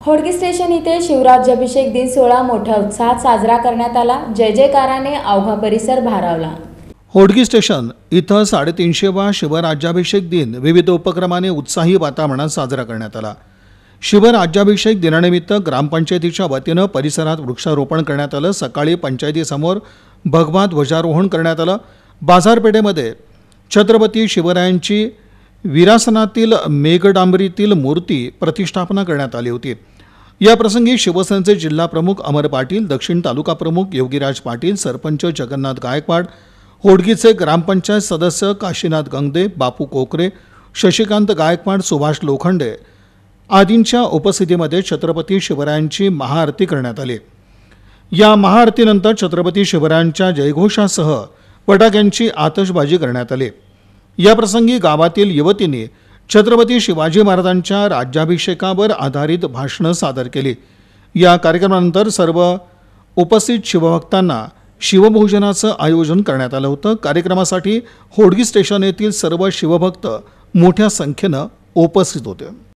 Hodgi station इथे शिवराज्याभिषेक दिन सोहळा मोठ्या उत्साहात साजरा करण्यात आला। जय जयकाराने अवघा परिसर भारावला। होडगी स्टेशन इथं 350वा शिवराज्याभिषेक दिन विविध उपक्रमाने उत्साही वातावरणात साजरा करण्यात आला। शिवराज्याभिषेक दिनानिमित्त ग्रामपंचायतीच्या वतीनं परिसरात वृक्षारोपण करण्यात आलं। सकाळी पंचायतीसमोर भगवा ध्वजारोहण करण्यात आलं। बाजारपेठेमध्ये छत्रपती शिवरायांची विरासनातील मेघडांबरीतील मूर्ती प्रतिष्ठापना करण्यात आली होती। या प्रसंगी शिवसेनेचे जिल्हा प्रमुख अमर पाटील, दक्षिण तालुका प्रमुख योगीराज पाटील, सरपंच जगन्नाथ गायकवाड, होडगीचे ग्रामपंचायत सदस्य काशीनाथ गंगदे, बापू कोकरे, शशिकांत गायकवाड, सुभाष लोखंडे आदींच्या उपस्थितीमध्ये छत्रपती शिवरायांची महाआरती करण्यात आली। या महाआरतीनंतर छत्रपती शिवरायांच्या जयघोषासह फटाक्यांची आतषबाजी करण्यात आली। या प्रसंगी गावातील युवतींनी छत्रपती शिवाजी महाराजांच्या राज्याभिषेकावर आधारित भाषणे सादर केली। या कार्यक्रमानंतर सर्व उपस्थित शिवभक्तांना शिवभोजनाचं आयोजन करण्यात आलं होतं। कार्यक्रमासाठी होडगी स्टेशन येथील सर्व शिवभक्त मोठ्या संख्येनं उपस्थित होते।